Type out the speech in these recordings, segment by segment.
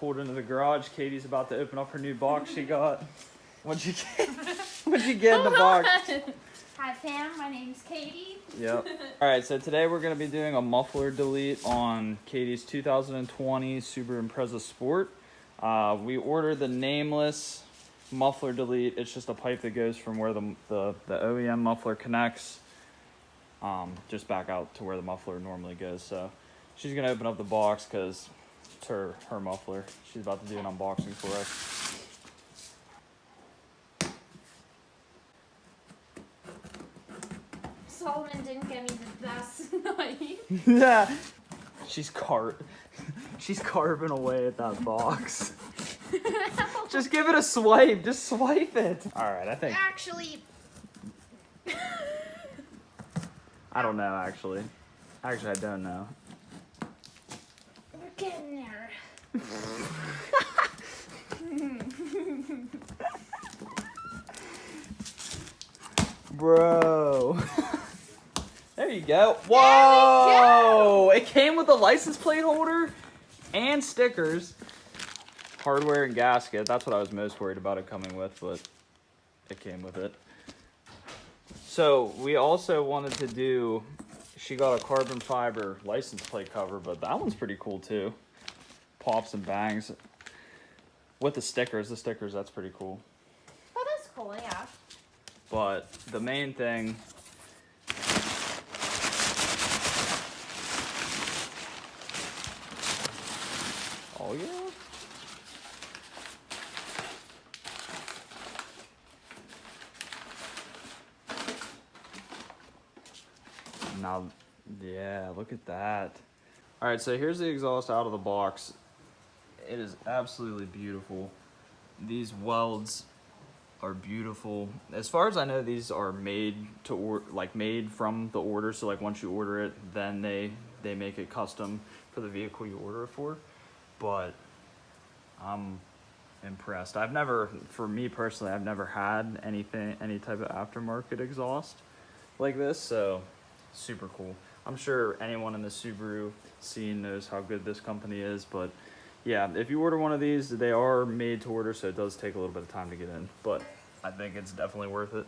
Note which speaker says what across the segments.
Speaker 1: pulled into the garage. Katie's about to open up her new box she got. What'd you get? What'd you get in the box?
Speaker 2: Hi fam, my name's Katie.
Speaker 1: Yep. Alright, so today we're going to be doing a muffler delete on Katie's 2020 Subaru Impreza Sport. We ordered the Nameless muffler delete. It's just a pipe that goes from where the OEM muffler connects just back out to where the muffler normally goes. So she's going to open up the box because it's her muffler. She's about to do an unboxing for us.
Speaker 2: Solomon didn't get me the best knife.
Speaker 1: Yeah. She's carving away at that box. Just give it a swipe. Just swipe it. All right, I think.
Speaker 2: Actually.
Speaker 1: I don't know, actually. Actually, I don't know.
Speaker 2: We're getting there.
Speaker 1: Bro. There you go. Whoa! It came with a license plate holder and stickers. Hardware and gasket. That's what I was most worried about it coming with, but it came with it. So we also wanted to do, she got a carbon fiber license plate cover, but that one's pretty cool too. Pops and bangs. With the stickers, that's pretty cool.
Speaker 2: That is cool, yeah.
Speaker 1: But the main thing, oh yeah. Now, yeah, look at that. All right, so here's the exhaust out of the box. It is absolutely beautiful. These welds are beautiful. As far as I know, these are made to made from the order. So like once you order it, then they make it custom for the vehicle you order it for. But I'm impressed. For me personally, I've never had any type of aftermarket exhaust like this. So super cool. I'm sure anyone in the Subaru scene knows how good this company is, but yeah, if you order one of these, they are made to order, so it does take a little bit of time to get in, but I think it's definitely worth it.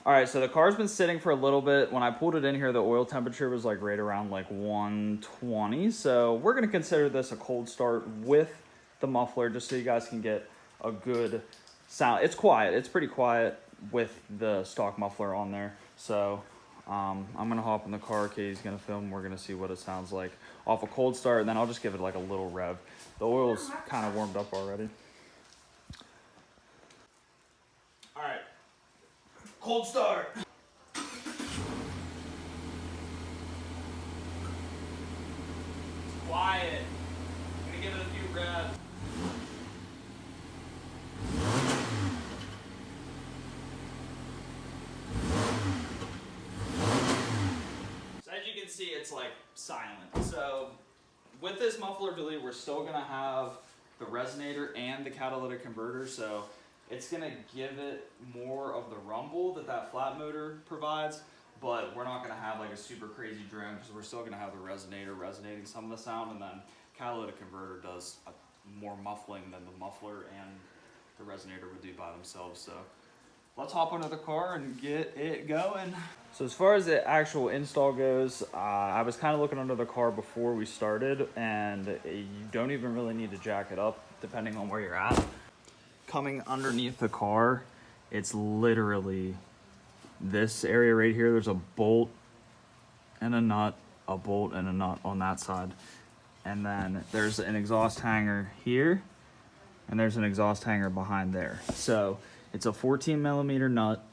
Speaker 1: All right, so the car's been sitting for a little bit. When I pulled it in here, the oil temperature was like right around like 120, so we're gonna consider this a cold start with the muffler, just so you guys can get a good sound. It's quiet, it's pretty quiet with the stock muffler on there, so I'm gonna hop in the car. Katie's gonna film. We're gonna see what it sounds like off a cold start, and then I'll just give it like a little rev. The oil's kind of warmed up already. All right, cold start. It's quiet. I'm gonna give it a few revs. See, it's like silent. So with this muffler delete, we're still gonna have the resonator and the catalytic converter, so it's gonna give it more of the rumble that flat motor provides, but we're not gonna have like a super crazy drone because we're still gonna have the resonator resonating some of the sound, and then catalytic converter does more muffling than the muffler and the resonator would do by themselves. So let's hop into the car and get it going. So as far as the actual install goes, I was kind of looking under the car before we started, and you don't even really need to jack it up depending on where you're at. Coming underneath the car, it's literally this area right here. There's a bolt and a nut, a bolt and a nut on that side. And then there's an exhaust hanger here, and there's an exhaust hanger behind there. So it's a 14 millimeter nut.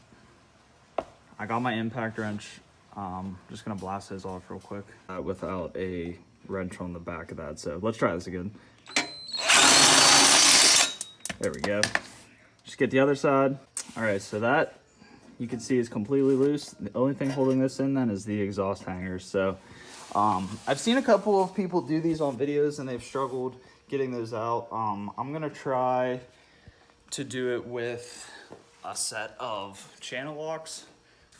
Speaker 1: I got my impact wrench. Just gonna blast those off real quick without a wrench on the back of that. So let's try this again. There we go. Just get the other side. All right, so that you can see is completely loose. The only thing holding this in then is the exhaust hangers. So I've seen a couple of people do these on videos and they've struggled getting those out. I'm gonna try to do it with a set of channel locks,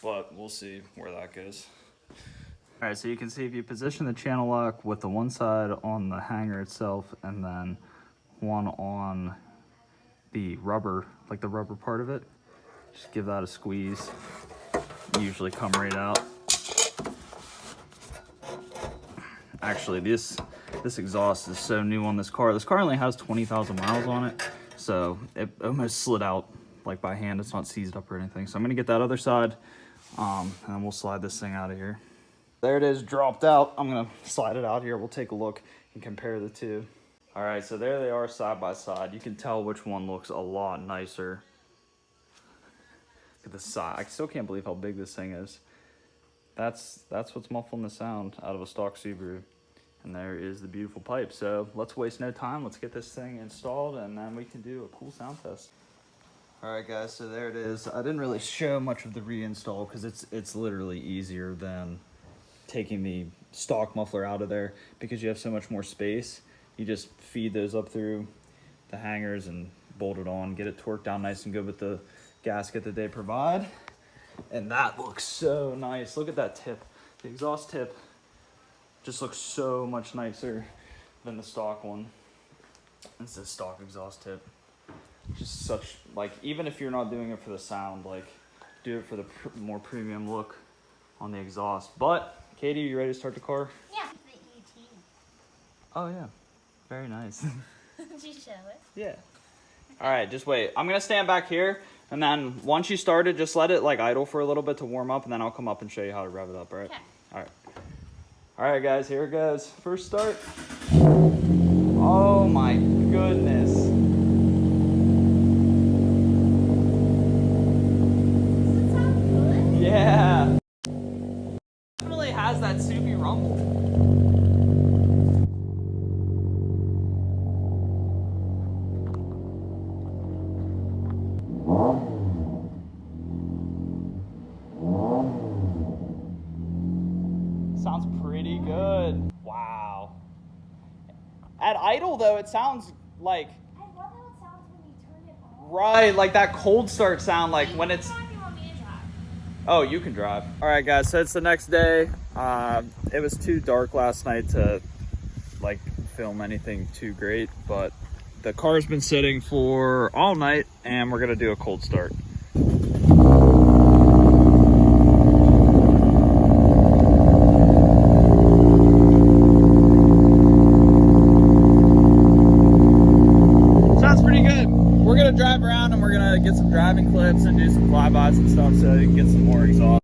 Speaker 1: but we'll see where that goes. All right, so you can see if you position the channel lock with the one side on the hanger itself and then one on the rubber, like the rubber part of it, just give that a squeeze. Usually come right out. Actually, this exhaust is so new on this car. This car only has 20,000 miles on it, so it almost slid out like by hand. It's not seized up or anything. So I'm gonna get that other side, and then we'll slide this thing out of here. There it is, dropped out. I'm gonna slide it out here. We'll take a look and compare the two. All right, so there they are side by side. You can tell which one looks a lot nicer. Look at the side. I still can't believe how big this thing is. That's what's muffling the sound out of a stock Subaru. And there is the beautiful pipe. So let's waste no time. Let's get this thing installed and then we can do a cool sound test. All right, guys, so there it is. I didn't really show much of the reinstall because it's literally easier than taking the stock muffler out of there because you have so much more space. You just feed those up through the hangers and bolt it on, get it torqued down nice and good with the gasket that they provide. And that looks so nice. Look at that tip. The exhaust tip just looks so much nicer than the stock one. It's a stock exhaust tip. Just such, like, even if you're not doing it for the sound, like, do it for the more premium look on the exhaust. But Katie, you ready to start the car?
Speaker 2: Yeah. The ET.
Speaker 1: Oh yeah, very nice.
Speaker 2: Did you show it?
Speaker 1: Yeah. All right, just wait. I'm gonna stand back here, and then once you start it, just let it like idle for a little bit to warm up, and then I'll come up and show you how to rev it up. All right.
Speaker 2: Okay.
Speaker 1: All right. All right, guys. Here it goes. First start. Oh my goodness.
Speaker 2: Does it sound good?
Speaker 1: Yeah. It really has that Subaru Rumble. Sounds pretty good. Wow. At idle though, it sounds like
Speaker 2: I love how it sounds when you turn it on.
Speaker 1: right, like that cold start sound, like when it's.
Speaker 2: You want me to drive?
Speaker 1: Oh, you can drive. All right, guys. So it's the next day. It was too dark last night to like film anything too great, but the car's been sitting for all night, and we're gonna do a cold start. Sounds pretty good. We're gonna drive around and we're gonna get some driving clips and do some flybys and stuff so you can get some more exhaust.